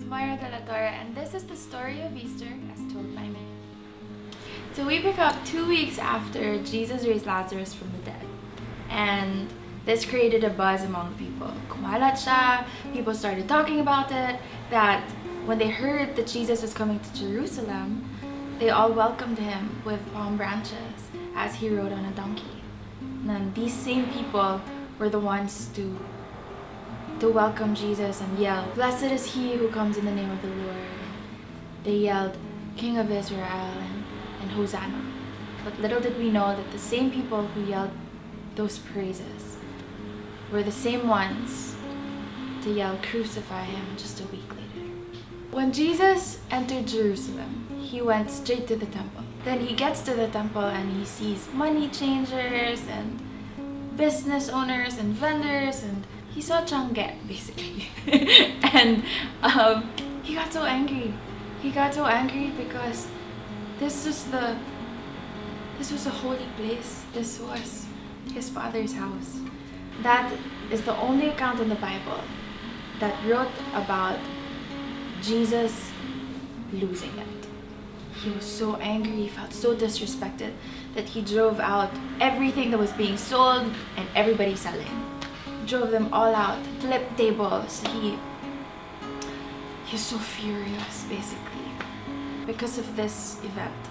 is Moira Dela Torre, and this is the story of Easter as told by me. So we pick up 2 weeks after Jesus raised Lazarus from the dead, and this created a buzz among people. Kumalat siya, people started talking about it, that when they heard that Jesus was coming to Jerusalem, they all welcomed him with palm branches as he rode on a donkey. And these same people were the ones to welcome Jesus and yell, "Blessed is he who comes in the name of the Lord." They yelled, "King of Israel," and Hosanna. But little did we know that the same people who yelled those praises were the same ones to yell, "Crucify him," just a week later. When Jesus entered Jerusalem, he went straight to the temple. Then he gets to the temple and he sees money changers and business owners and vendors, and he saw Changge basically. And he got so angry. He got so angry because this was a holy place. This was his father's house. That is the only account in the Bible that wrote about Jesus losing it. He was so angry, he felt so disrespected that he drove out everything that was being sold and everybody selling. Drove them all out, flipped tables. He's so furious basically. Because of this event,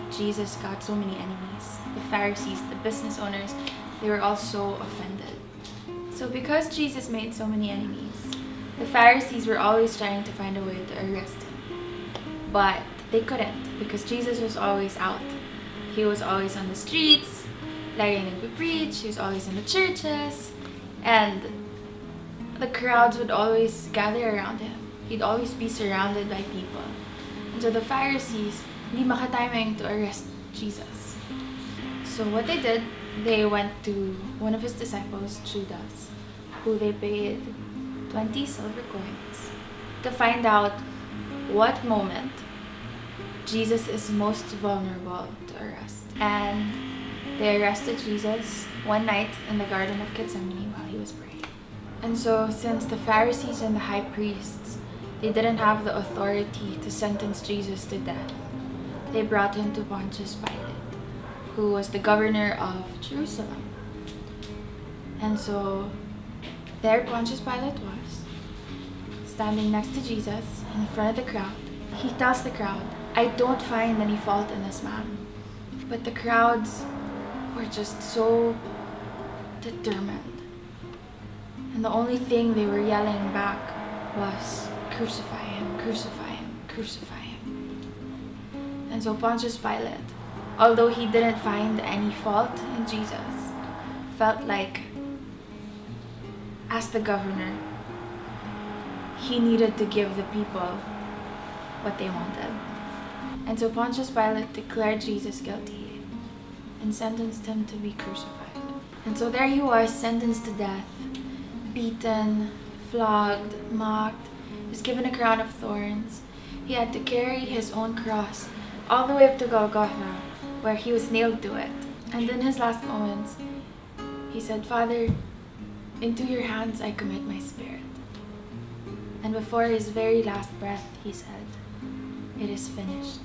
Jesus got so many enemies. The Pharisees, the business owners, they were all so offended. So because Jesus made so many enemies, the Pharisees were always trying to find a way to arrest him. But they couldn't because Jesus was always out. He was always on the streets, learning to preach. He was always in the churches, and the crowds would always gather around him. He'd always be surrounded by people. And so the Pharisees hindi makatiming to arrest Jesus. So what they did, they went to one of his disciples, Judas, who they paid 20 silver coins to find out what moment Jesus is most vulnerable to arrest. And they arrested Jesus one night in the Garden of Gethsemane while he was praying. And so since the Pharisees and the high priests, they didn't have the authority to sentence Jesus to death, they brought him to Pontius Pilate, who was the governor of Jerusalem. And so there Pontius Pilate was, standing next to Jesus in front of the crowd. He tells the crowd, "I don't find any fault in this man." But the crowds were just so determined. And the only thing they were yelling back was, "Crucify him, crucify him, crucify him." And so Pontius Pilate, although he didn't find any fault in Jesus, felt like, as the governor, he needed to give the people what they wanted. And so Pontius Pilate declared Jesus guilty and sentenced him to be crucified. And so there he was, sentenced to death, beaten, flogged, mocked. He was given a crown of thorns. He had to carry his own cross all the way up to Golgotha, where he was nailed to it. And in his last moments, he said, "Father, into your hands I commit my spirit." And before his very last breath, he said, "It is finished."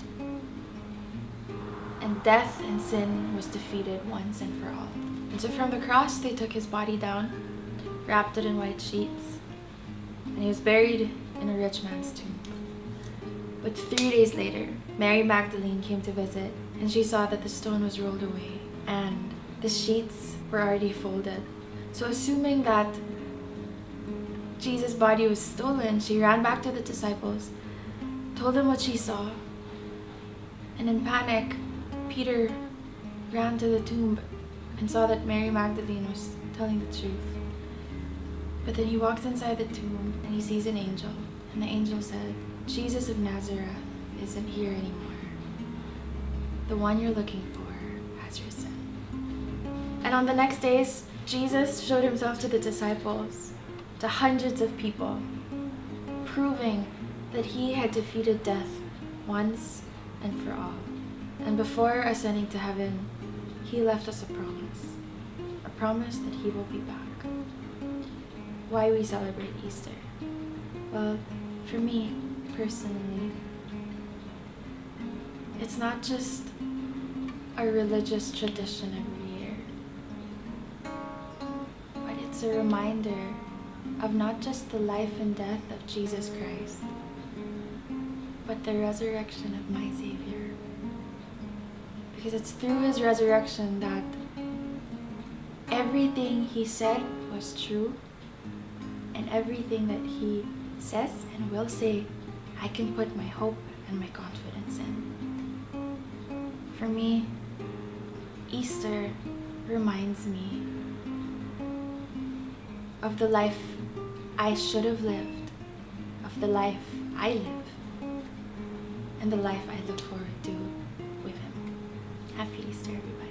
And death and sin was defeated once and for all. And so from the cross, they took his body down, wrapped it in white sheets, and he was buried in a rich man's tomb. But 3 days later, Mary Magdalene came to visit, and she saw that the stone was rolled away, and the sheets were already folded. So assuming that Jesus' body was stolen, she ran back to the disciples, told them what she saw, and in panic, Peter ran to the tomb and saw that Mary Magdalene was telling the truth. But then he walks inside the tomb and he sees an angel, and the angel said, "Jesus of Nazareth isn't here anymore. The one you're looking for has risen." And on the next days, Jesus showed himself to the disciples, to hundreds of people, proving that he had defeated death once and for all. And before ascending to heaven, he left us a promise that he will be back. Why we celebrate Easter? Well, For me, personally, it's not just a religious tradition every year, but it's a reminder of not just the life and death of Jesus Christ, but the resurrection of my Savior. Because it's through his resurrection that everything he said was true, and everything that he says and will say, I can put my hope and my confidence in. For me, Easter reminds me of the life I should have lived, of the life I live, and the life I look forward to with him. Happy Easter, everybody.